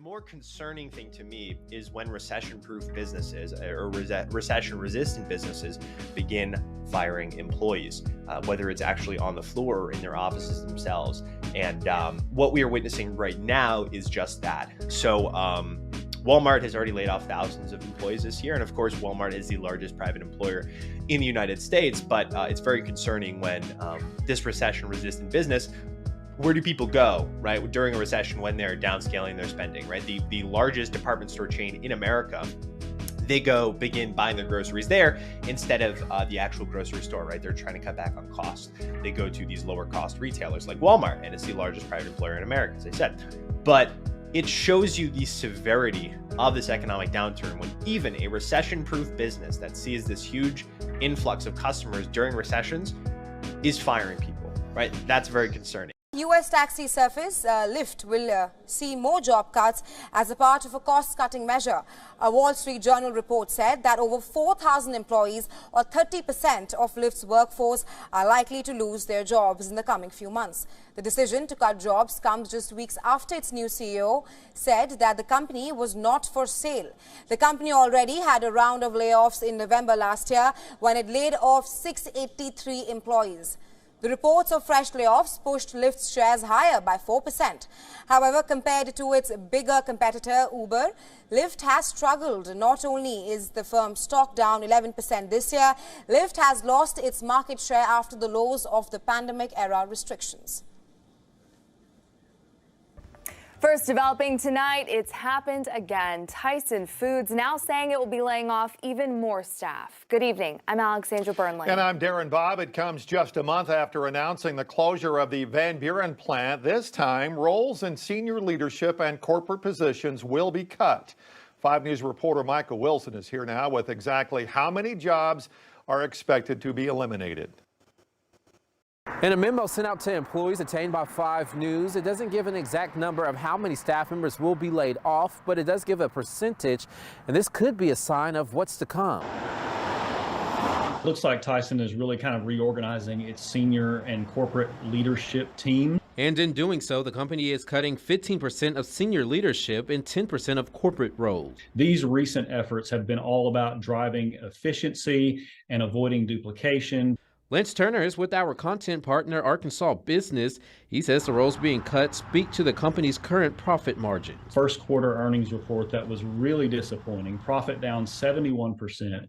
more concerning thing to me is when recession-proof businesses or recession-resistant businesses begin firing employees, whether it's actually on the floor or in their offices themselves. And what we are witnessing right now is just that. So Walmart has already laid off thousands of employees this year. And of course, Walmart is the largest private employer in the United States. But it's very concerning when this recession-resistant business, where do people go, right, during a recession when they're downscaling their spending, right? The largest department store chain in America, they begin buying their groceries there instead of the actual grocery store, right? They're trying to cut back on costs. They go to these lower cost retailers like Walmart, and it's the largest private employer in America, as I said. But it shows you the severity of this economic downturn when even a recession-proof business that sees this huge influx of customers during recessions is firing people, right? That's very concerning. U.S. taxi service Lyft will see more job cuts as a part of a cost-cutting measure. A Wall Street Journal report said that over 4,000 employees, or 30% of Lyft's workforce, are likely to lose their jobs in the coming few months. The decision to cut jobs comes just weeks after its new CEO said that the company was not for sale. The company already had a round of layoffs in November last year when it laid off 683 employees. The reports of fresh layoffs pushed Lyft's shares higher by 4%. However, compared to its bigger competitor, Uber, Lyft has struggled. Not only is the firm's stock down 11% this year, Lyft has lost its market share after the lows of the pandemic-era restrictions. First developing tonight, it's happened again. Tyson Foods now saying it will be laying off even more staff. Good evening. I'm Alexandra Burnley. And I'm Darren Bobb. It comes just a month after announcing the closure of the Van Buren plant. This time, roles in senior leadership and corporate positions will be cut. 5 News reporter Michael Wilson is here now with exactly how many jobs are expected to be eliminated. In a memo sent out to employees obtained by 5 News, it doesn't give an exact number of how many staff members will be laid off, but it does give a percentage, and this could be a sign of what's to come. Looks like Tyson is really kind of reorganizing its senior and corporate leadership team. And in doing so, the company is cutting 15% of senior leadership and 10% of corporate roles. These recent efforts have been all about driving efficiency and avoiding duplication. Lance Turner is with our content partner, Arkansas Business. He says the roles being cut speak to the company's current profit margin. First quarter earnings report that was really disappointing. Profit down 71%.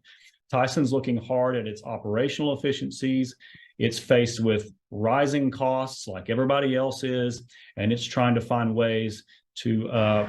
Tyson's looking hard at its operational efficiencies. It's faced with rising costs like everybody else is, and it's trying to find ways to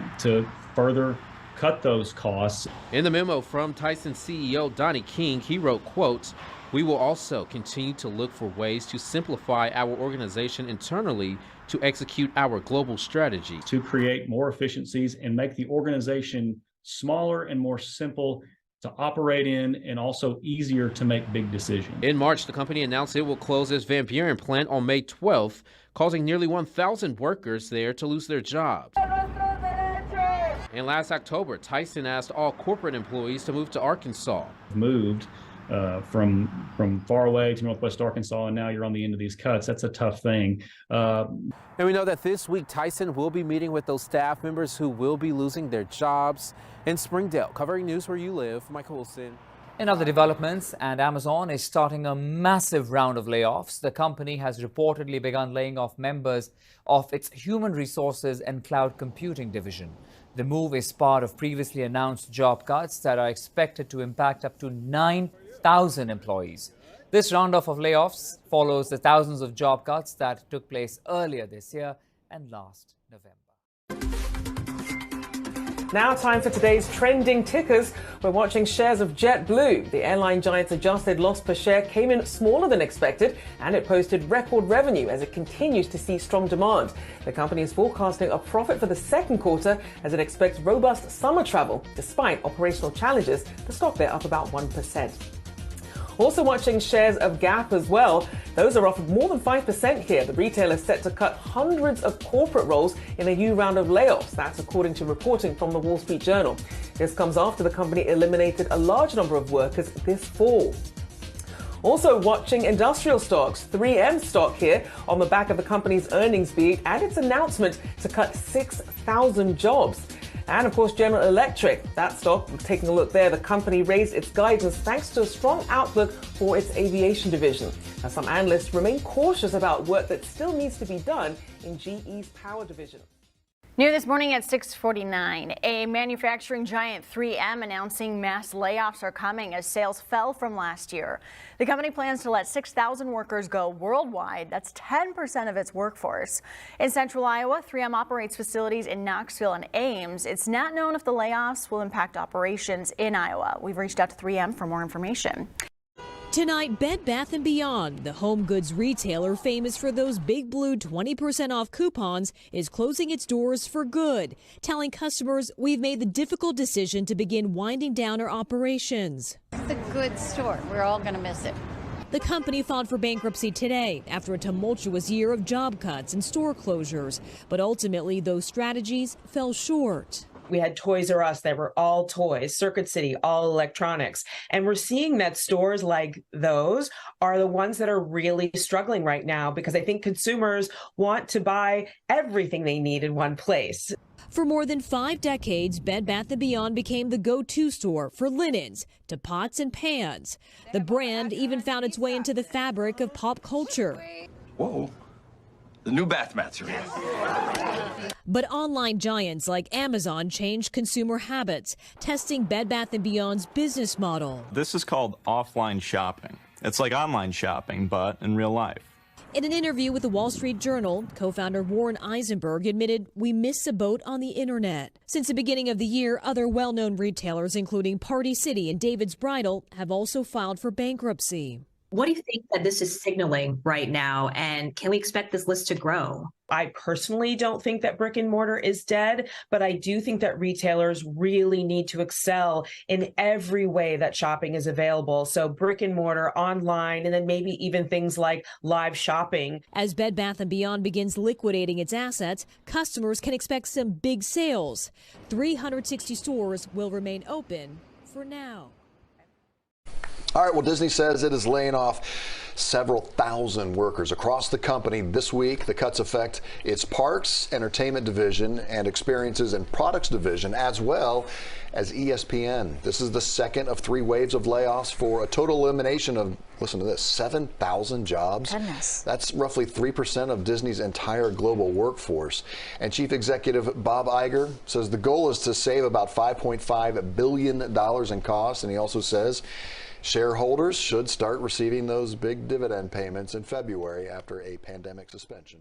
further cut those costs. In the memo from Tyson CEO Donnie King, he wrote, quote, "We will also continue to look for ways to simplify our organization internally to execute our global strategy. To create more efficiencies and make the organization smaller and more simple to operate in, and also easier to make big decisions." In March, the company announced it will close its Van Buren plant on May 12th, causing nearly 1,000 workers there to lose their jobs. And last October, Tyson asked all corporate employees to move to Arkansas. Moved from far away to Northwest Arkansas, and now you're on the end of these cuts. That's a tough thing. And we know that this week Tyson will be meeting with those staff members who will be losing their jobs. In Springdale, covering news where you live, Michael Wilson. In other developments, and Amazon is starting a massive round of layoffs. The company has reportedly begun laying off members of its human resources and cloud computing division. The move is part of previously announced job cuts that are expected to impact up to 9,000 employees. This roundoff of layoffs follows the thousands of job cuts that took place earlier this year and last November. Now time for today's trending tickers. We're watching shares of JetBlue. The airline giant's adjusted loss per share came in smaller than expected, and it posted record revenue as it continues to see strong demand. The company is forecasting a profit for the second quarter as it expects robust summer travel. Despite operational challenges, the stock there up about 1%. Also watching shares of Gap as well. Those are off more than 5% here. The retailer is set to cut hundreds of corporate roles in a new round of layoffs. That's according to reporting from the Wall Street Journal. This comes after the company eliminated a large number of workers this fall. Also watching industrial stocks, 3M stock here on the back of the company's earnings beat and its announcement to cut 6,000 jobs. And of course, General Electric, that stock, taking a look there, the company raised its guidance thanks to a strong outlook for its aviation division. Now, some analysts remain cautious about work that still needs to be done in GE's power division. New this morning at 6:49, a manufacturing giant 3M announcing mass layoffs are coming as sales fell from last year. The company plans to let 6,000 workers go worldwide. That's 10% of its workforce. In central Iowa, 3M operates facilities in Knoxville and Ames. It's not known if the layoffs will impact operations in Iowa. We've reached out to 3M for more information. Tonight, Bed Bath & Beyond, the home goods retailer famous for those big blue 20% off coupons, is closing its doors for good, telling customers we've made the difficult decision to begin winding down our operations. It's a good store. We're all going to miss it. The company filed for bankruptcy today after a tumultuous year of job cuts and store closures, but ultimately those strategies fell short. We had Toys R Us that were all toys, Circuit City, all electronics. And we're seeing that stores like those are the ones that are really struggling right now because I think consumers want to buy everything they need in one place. For more than 5 decades, Bed Bath & Beyond became the go-to store for linens to pots and pans. The brand even found its way into the fabric of pop culture. Whoa. The new bath mats are in. But online giants like Amazon changed consumer habits, testing Bed Bath & Beyond's business model. This is called offline shopping. It's like online shopping, but in real life. In an interview with the Wall Street Journal, co-founder Warren Eisenberg admitted we missed a boat on the internet. Since the beginning of the year, other well-known retailers, including Party City and David's Bridal, have also filed for bankruptcy. What do you think that this is signaling right now, and can we expect this list to grow? I personally don't think that brick and mortar is dead, but I do think that retailers really need to excel in every way that shopping is available. So brick and mortar, online, and then maybe even things like live shopping. As Bed Bath & Beyond begins liquidating its assets, customers can expect some big sales. 360 stores will remain open for now. All right, well, Disney says it is laying off several thousand workers across the company this week. The cuts affect its parks, entertainment division, and experiences and products division, as well as ESPN. This is the second of 3 waves of layoffs for a total elimination of, listen to this, 7,000 jobs. Goodness. That's roughly 3% of Disney's entire global workforce. And Chief Executive Bob Iger says the goal is to save about $5.5 billion in costs, and he also says shareholders should start receiving those big dividend payments in February after a pandemic suspension.